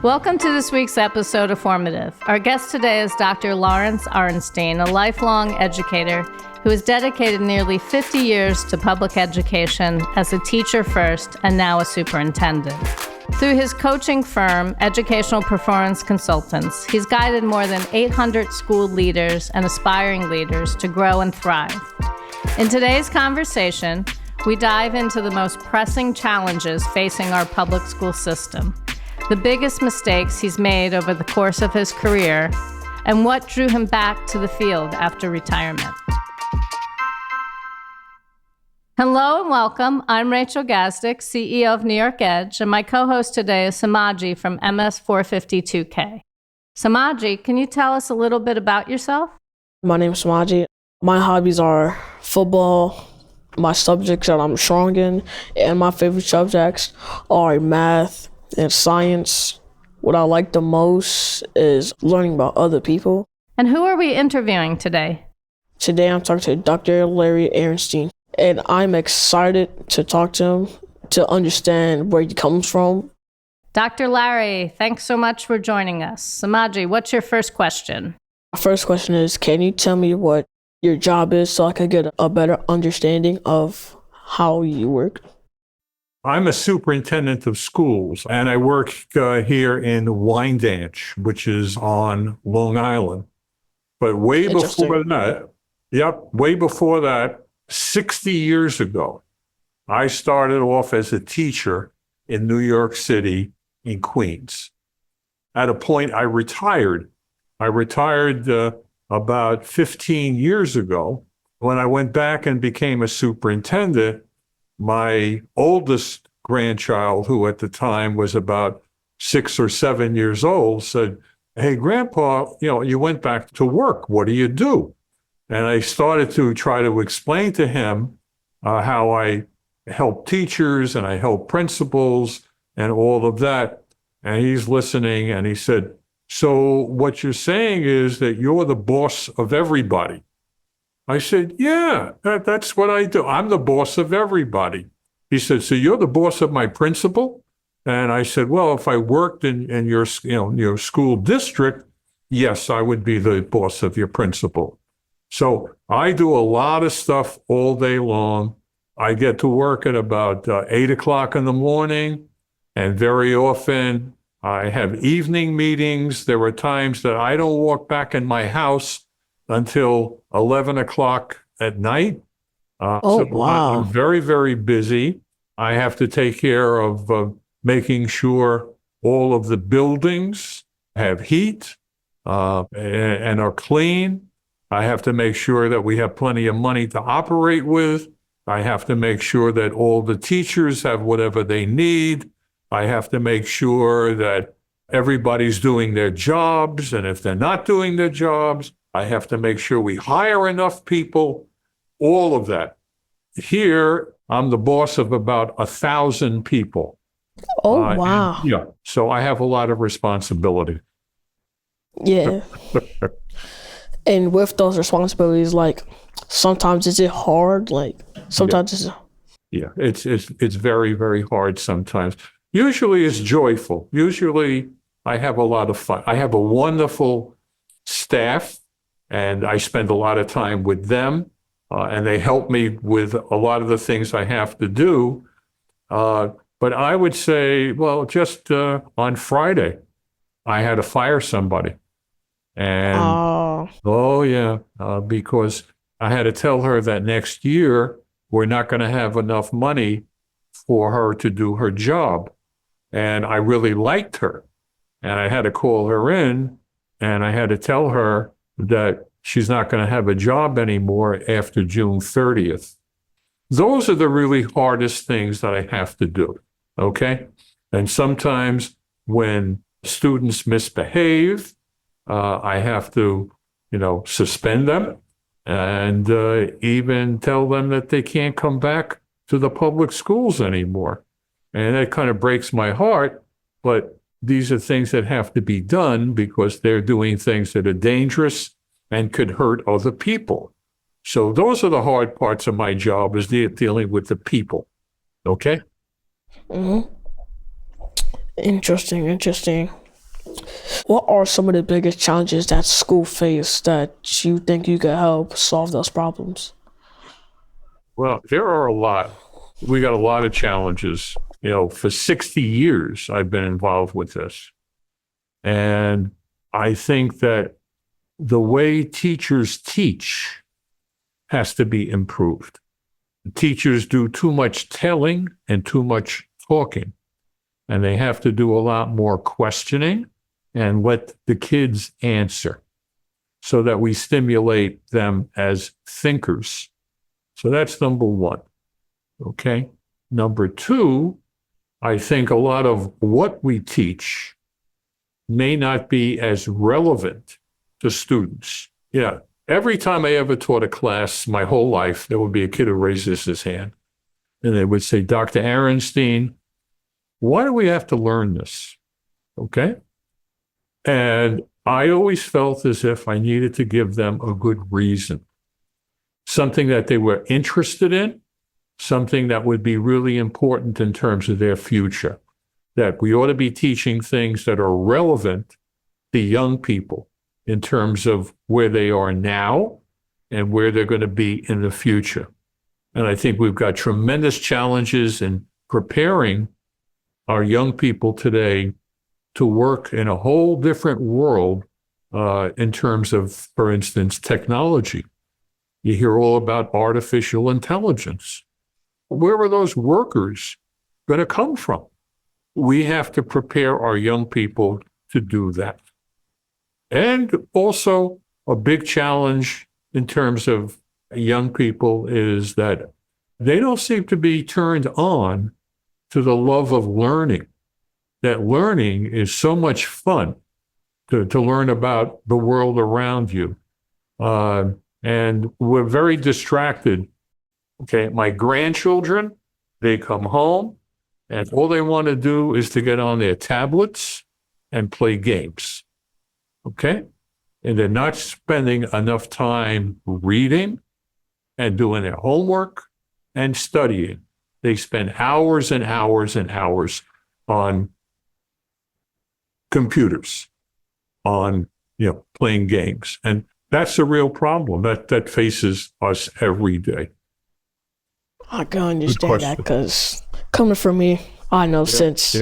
Welcome to this week's episode of Formative. Our guest today is Dr. Laurence Aronstein, a lifelong educator who has dedicated nearly 50 years to public education as a teacher first and now a superintendent. Through his coaching firm, Educational Performance Consultants, he's guided more than 800 school leaders and aspiring leaders to grow and thrive. In today's conversation, we dive into the most pressing challenges facing our public school system, the biggest mistakes he's made over the course of his career, and what drew him back to the field after retirement. Hello and welcome. I'm Rachel Gazdick, CEO of New York Edge, and my co-host today is Semaji from MS 452K. Semaji, can you tell us a little bit about yourself? My name is Semaji. My hobbies are football, my subjects that I'm strong in, and my favorite subjects are math and science. What I like the most is learning about other people. And who are we interviewing today? Today I'm talking to Dr. Laurence Aronstein, and I'm excited to talk to him to understand where he comes from. Dr. Larry, thanks so much for joining us. Semaji, what's your first question? My first question is, can you tell me what your job is so I could get a better understanding of how you work? I'm a superintendent of schools, and I work here in Wyandanch, which is on Long Island. But way before that, 60 years ago, I started off as a teacher in New York City in Queens. At a point, I retired. I retired about 15 years ago. When I went back and became a superintendent, my oldest grandchild, who at the time was about 6 or 7 years old, said, "Hey, Grandpa, you went back to work. What do you do?" And I started to try to explain to him how I help teachers and I help principals and all of that. And he's listening and he said, "So what you're saying is that you're the boss of everybody?" I said, "Yeah, that's what I do. I'm the boss of everybody." He said, "So you're the boss of my principal?" And I said, "Well, if I worked in your school district, yes, I would be the boss of your principal." So I do a lot of stuff all day long. I get to work at about 8 o'clock in the morning, and very often I have evening meetings. There are times that I don't walk back in my house until 11 o'clock at night. Wow. I'm very, very busy. I have to take care of making sure all of the buildings have heat and are clean. I have to make sure that we have plenty of money to operate with. I have to make sure that all the teachers have whatever they need. I have to make sure that everybody's doing their jobs. And if they're not doing their jobs, I have to make sure we hire enough people, all of that. Here, I'm the boss of about 1,000 people. Oh, wow. So I have a lot of responsibility. Yeah. And with those responsibilities, sometimes is it hard? Sometimes it's very, very hard sometimes. Usually it's joyful. Usually I have a lot of fun. I have a wonderful staff, and I spend a lot of time with them, and they help me with a lot of the things I have to do. But I would say, well, just on Friday, I had to fire somebody. And because I had to tell her that next year we're not going to have enough money for her to do her job. And I really liked her. And I had to call her in, and I had to tell her that she's not going to have a job anymore after June 30th. Those are the really hardest things that I have to do, okay? And sometimes when students misbehave, I have to, suspend them and even tell them that they can't come back to the public schools anymore. And that kind of breaks my heart, but these are things that have to be done because they're doing things that are dangerous and could hurt other people. So those are the hard parts of my job, is dealing with the people. Okay? Mm-hmm. Interesting. What are some of the biggest challenges that school face that you think you could help solve those problems? Well, there are a lot. We got a lot of challenges. For 60 years, I've been involved with this. And I think that the way teachers teach has to be improved. Teachers do too much telling and too much talking, and they have to do a lot more questioning and let the kids answer so that we stimulate them as thinkers. So that's number one. Okay. Number two, I think a lot of what we teach may not be as relevant to students. Every time I ever taught a class my whole life, there would be a kid who raises his hand and they would say, Dr. Aronstein, why do we have to learn this? Okay. And I always felt as if I needed to give them a good reason, something that they were interested in, something that would be really important in terms of their future, that we ought to be teaching things that are relevant to young people in terms of where they are now and where they're going to be in the future. And I think we've got tremendous challenges in preparing our young people today to work in a whole different world in terms of, for instance, technology. You hear all about artificial intelligence. Where are those workers going to come from? We have to prepare our young people to do that. And also a big challenge in terms of young people is that they don't seem to be turned on to the love of learning. That learning is so much fun to learn about the world around you. And we're very distracted. Okay, my grandchildren, they come home and all they want to do is to get on their tablets and play games. Okay? And they're not spending enough time reading and doing their homework and studying. They spend hours and hours and hours on computers, on playing games. And that's a real problem that faces us every day. I can understand that because coming from me, I know since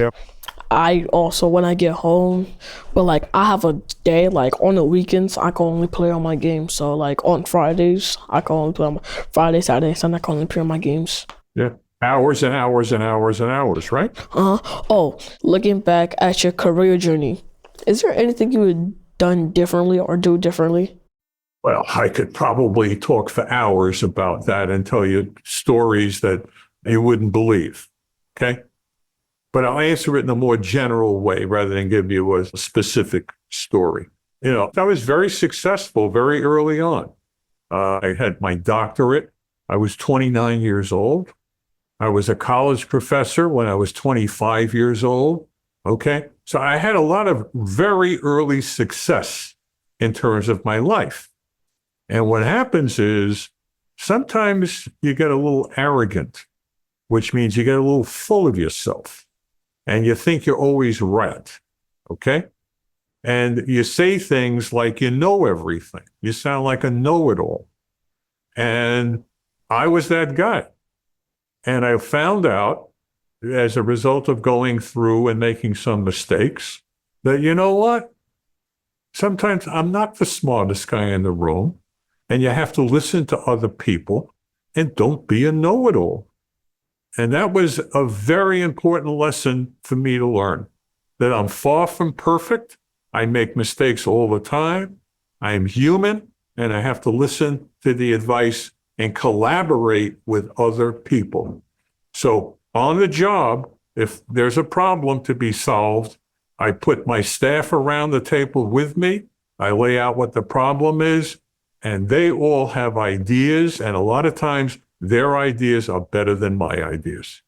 I also, when I get home, but like I have a day, like on the weekends, I can only play on my games. So like on Fridays, I can only play on Friday, Saturday, Sunday, I can only play on my games. Yeah. Hours and hours and hours and hours, right? Oh, looking back at your career journey, is there anything you would done differently or do differently? Well, I could probably talk for hours about that and tell you stories that you wouldn't believe. Okay. But I'll answer it in a more general way rather than give you a specific story. I was very successful very early on. I had my doctorate. I was 29 years old. I was a college professor when I was 25 years old. Okay. So I had a lot of very early success in terms of my life. And what happens is sometimes you get a little arrogant, which means you get a little full of yourself and you think you're always right. Okay. And you say things like you know everything. You sound like a know-it-all. And I was that guy. And I found out as a result of going through and making some mistakes that, you know what? Sometimes I'm not the smartest guy in the room, and you have to listen to other people and don't be a know-it-all. And that was a very important lesson for me to learn, that I'm far from perfect. I make mistakes all the time. I am human, and I have to listen to the advice and collaborate with other people. So on the job, if there's a problem to be solved, I put my staff around the table with me. I lay out what the problem is, and they all have ideas. And a lot of times their ideas are better than my ideas.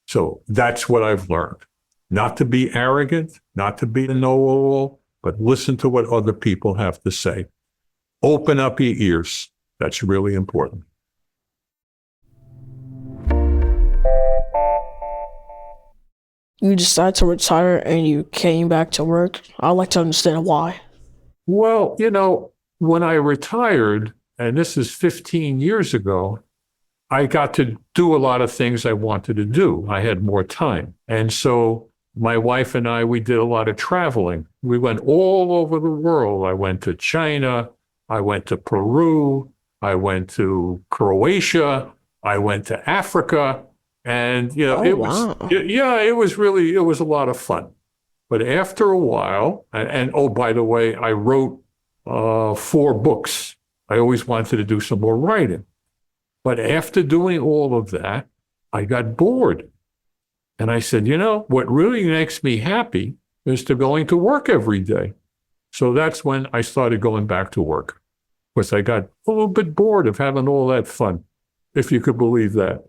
So that's what I've learned. Not to be arrogant, not to be a know-it-all, but listen to what other people have to say. Open up your ears. That's really important. you decided to retire and you came back to work. I'd like to understand why. Well, when I retired, and this is 15 years ago, I got to do a lot of things I wanted to do. I had more time. And so my wife and I, we did a lot of traveling. We went all over the world. I went to China. I went to Peru. I went to Croatia. I went to Africa. And, Oh, it was, wow. yeah, it was a lot of fun. But after a while, and oh, by the way, I wrote 4 books. I always wanted to do some more writing. But after doing all of that, I got bored. And I said, what really makes me happy is to going to work every day. So that's when I started going back to work. Because I got a little bit bored of having all that fun, if you could believe that.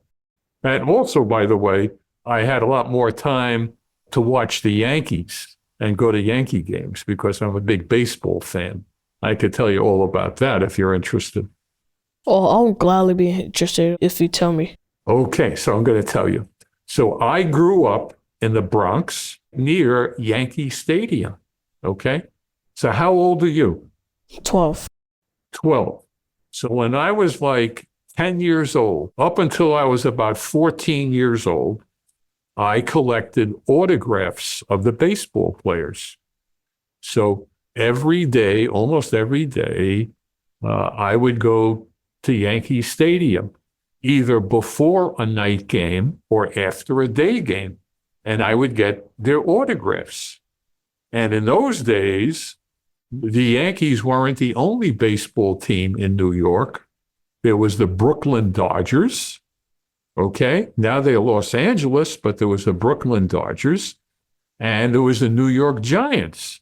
And also, by the way, I had a lot more time to watch the Yankees and go to Yankee games because I'm a big baseball fan. I could tell you all about that if you're interested. Oh, I'll gladly be interested if you tell me. Okay, so I'm going to tell you. So I grew up in the Bronx near Yankee Stadium. Okay? So how old are you? 12. 12. So when I was like 10 years old, up until I was about 14 years old, I collected autographs of the baseball players. So every day, almost every day, I would go to Yankee Stadium, either before a night game or after a day game, and I would get their autographs. And in those days, the Yankees weren't the only baseball team in New York. There was the Brooklyn Dodgers. Okay, now they're Los Angeles, but there was the Brooklyn Dodgers, and there was the New York Giants.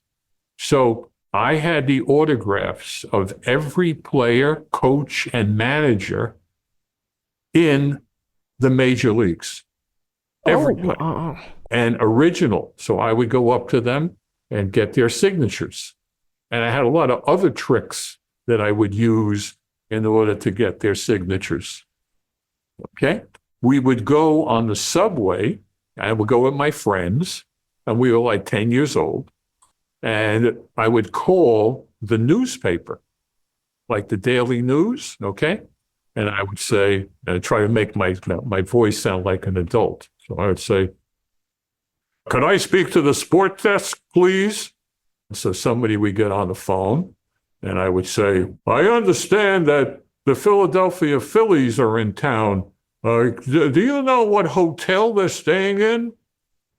So I had the autographs of every player, coach, and manager in the major leagues. Everybody. Oh, And original. So I would go up to them and get their signatures. And I had a lot of other tricks that I would use in order to get their signatures. Okay? We would go on the subway, and I would go with my friends, and we were like 10 years old. And I would call the newspaper, like the Daily News, okay? And I would say, try to make my voice sound like an adult. So I would say, could I speak to the sport desk, please? So somebody would get on the phone, and I would say, I understand that the Philadelphia Phillies are in town. Do you know what hotel they're staying in?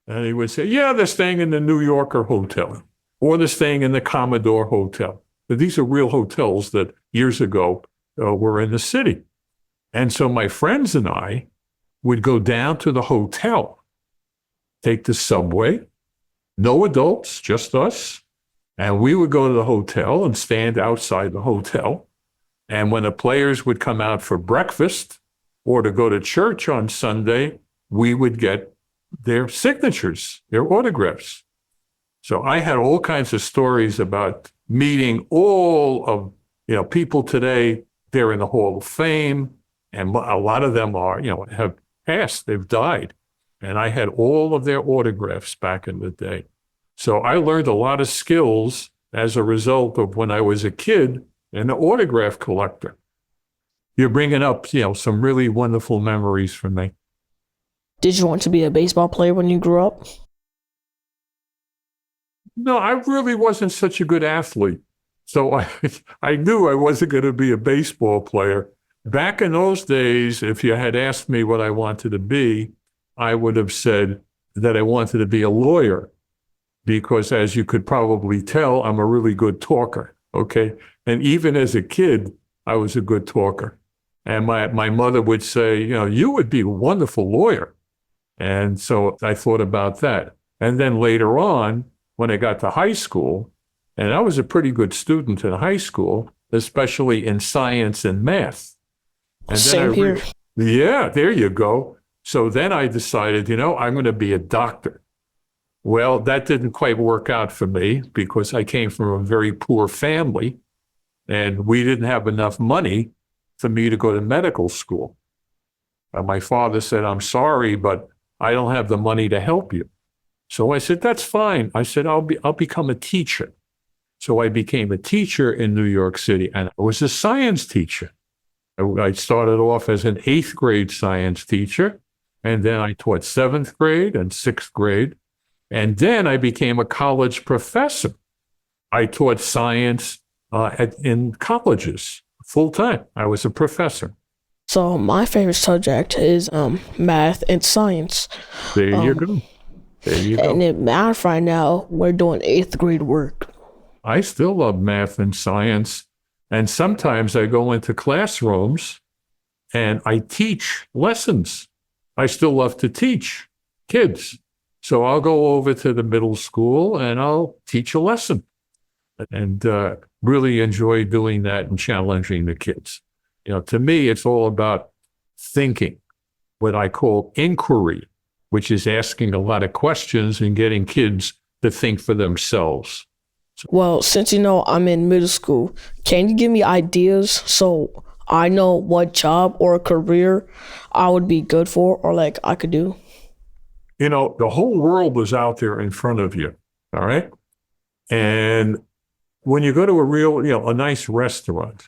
And he would say, yeah, they're staying in the New Yorker Hotel, or they're staying in the Commodore Hotel. But these are real hotels that years ago were in the city. And so my friends and I would go down to the hotel, take the subway, no adults, just us. And we would go to the hotel and stand outside the hotel. And when the players would come out for breakfast or to go to church on Sunday, we would get their signatures, their autographs. So I had all kinds of stories about meeting all of, people today. They're in the Hall of Fame, and a lot of them are, have passed, they've died. And I had all of their autographs back in the day. So I learned a lot of skills as a result of when I was a kid and an autograph collector. You're bringing up, some really wonderful memories for me. did you want to be a baseball player when you grew up? No, I really wasn't such a good athlete. So I knew I wasn't going to be a baseball player. Back in those days, if you had asked me what I wanted to be, I would have said that I wanted to be a lawyer because, as you could probably tell, I'm a really good talker, okay? And even as a kid, I was a good talker. And my mother would say, you would be a wonderful lawyer. And so I thought about that. And then later on, when I got to high school, and I was a pretty good student in high school, especially in science and math. And Same here. Yeah, there you go. So then I decided, I'm going to be a doctor. Well, that didn't quite work out for me because I came from a very poor family and we didn't have enough money for me to go to medical school. And my father said, I'm sorry, but I don't have the money to help you. So I said, that's fine. I said, I'll become a teacher. So I became a teacher in New York City, and I was a science teacher. I started off as an 8th grade science teacher, and then I taught 7th grade and 6th grade. And then I became a college professor. I taught science in colleges full time. I was a professor. So my favorite subject is math and science. There you go. There you go. And in math right now, we're doing 8th grade work. I still love math and science. And sometimes I go into classrooms and I teach lessons. I still love to teach kids. So I'll go over to the middle school and I'll teach a lesson and really enjoy doing that and challenging the kids. To me, it's all about thinking, what I call inquiry, which is asking a lot of questions and getting kids to think for themselves. Well, since I'm in middle school, can you give me ideas so I know what job or career I would be good for or like I could do? The whole world is out there in front of you, all right? And when you go to a nice restaurant,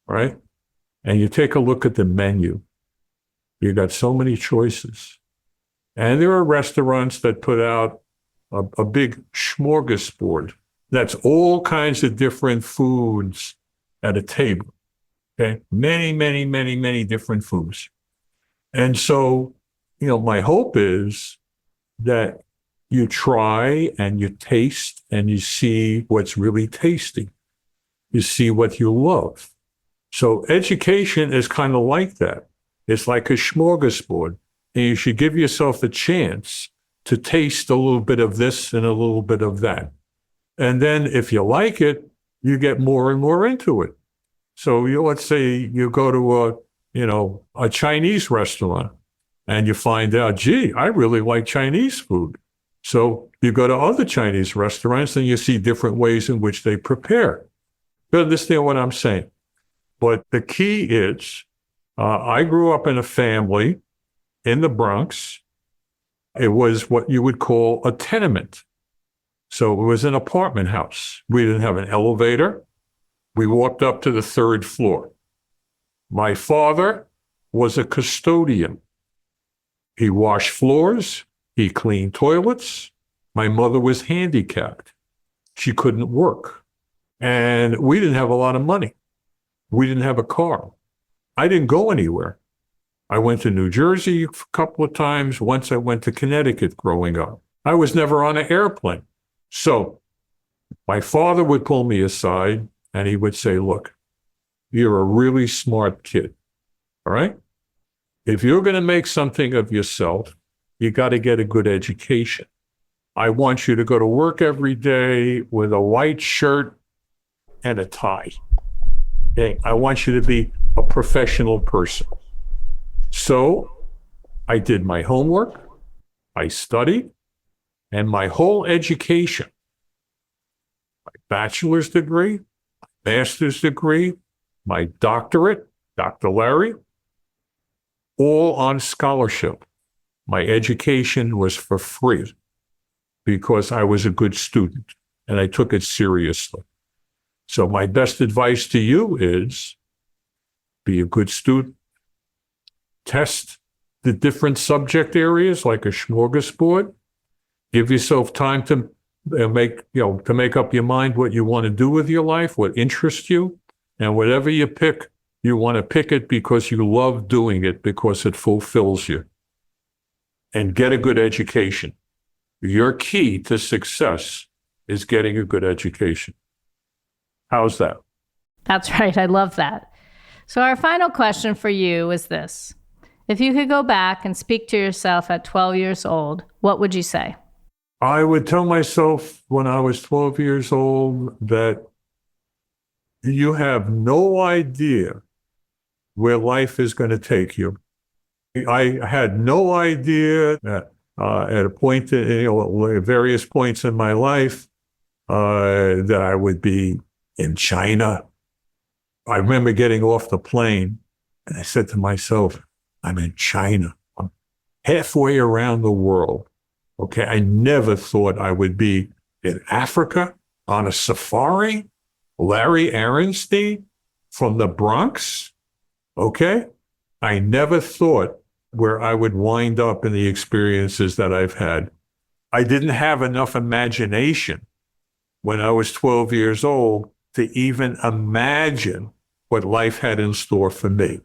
right? And you take a look at the menu, you got so many choices. And there are restaurants that put out a big smorgasbord. That's all kinds of different foods at a table, okay? Many, many, many, many different foods. And so, my hope is that you try and you taste and you see what's really tasty. You see what you love. So education is kind of like that. It's like a smorgasbord, and you should give yourself a chance to taste a little bit of this and a little bit of that. And then if you like it, you get more and more into it. So let's say you go to a Chinese restaurant and you find out, gee, I really like Chinese food. So you go to other Chinese restaurants and you see different ways in which they prepare. You understand what I'm saying? But the key is, I grew up in a family in the Bronx. It was what you would call a tenement. So it was an apartment house. We didn't have an elevator. We walked up to the 3rd floor. My father was a custodian. He washed floors. He cleaned toilets. My mother was handicapped. She couldn't work. And we didn't have a lot of money. We didn't have a car. I didn't go anywhere. I went to New Jersey a couple of times. Once I went to Connecticut growing up. I was never on an airplane. So my father would pull me aside and he would say, look, you're a really smart kid. All right? If you're going to make something of yourself, you got to get a good education. I want you to go to work every day with a white shirt and a tie. Okay? I want you to be a professional person. So I did my homework, I studied, and my whole education, my bachelor's degree, master's degree, my doctorate, Dr. Larry, all on scholarship. My education was for free because I was a good student and I took it seriously. So my best advice to you is be a good student, test the different subject areas like a smorgasbord, give yourself time to make up your mind what you want to do with your life, what interests you, and whatever you pick, you want to pick it because you love doing it, because it fulfills you. And get a good education. Your key to success is getting a good education. How's that? That's right. I love that. So our final question for you is this. If you could go back and speak to yourself at 12 years old, what would you say? I would tell myself when I was 12 years old that you have no idea where life is going to take you. I had no idea that at a point, various points in my life, that I would be in China. I remember getting off the plane and I said to myself, I'm in China. I'm halfway around the world. Okay. I never thought I would be in Africa on a safari. Larry Aronstein from the Bronx. Okay. I never thought where I would wind up in the experiences that I've had. I didn't have enough imagination when I was 12 years old to even imagine what life had in store for me.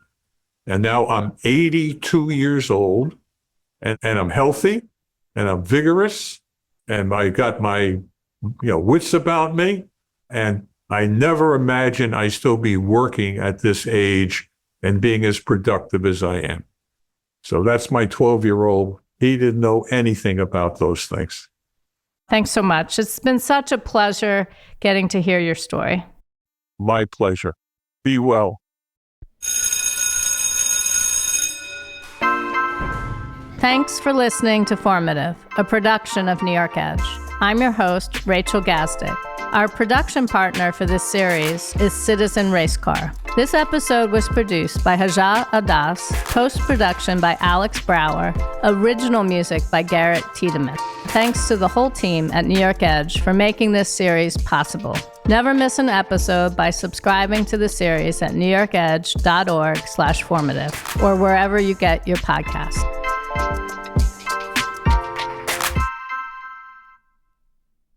And now I'm 82 years old and I'm healthy and I'm vigorous and I got my wits about me. And I never imagined I'd still be working at this age and being as productive as I am. So that's my 12-year-old. He didn't know anything about those things. Thanks so much. It's been such a pleasure getting to hear your story. My pleasure. Be well. Thanks for listening to Formative, a production of New York Edge. I'm your host, Rachel Gazdick. Our production partner for this series is Citizen Racecar. This episode was produced by Haja Adas, post-production by Alex Brower, original music by Garrett Tiedemann. Thanks to the whole team at New York Edge for making this series possible. Never miss an episode by subscribing to the series at newyorkedge.org/formative or wherever you get your podcasts.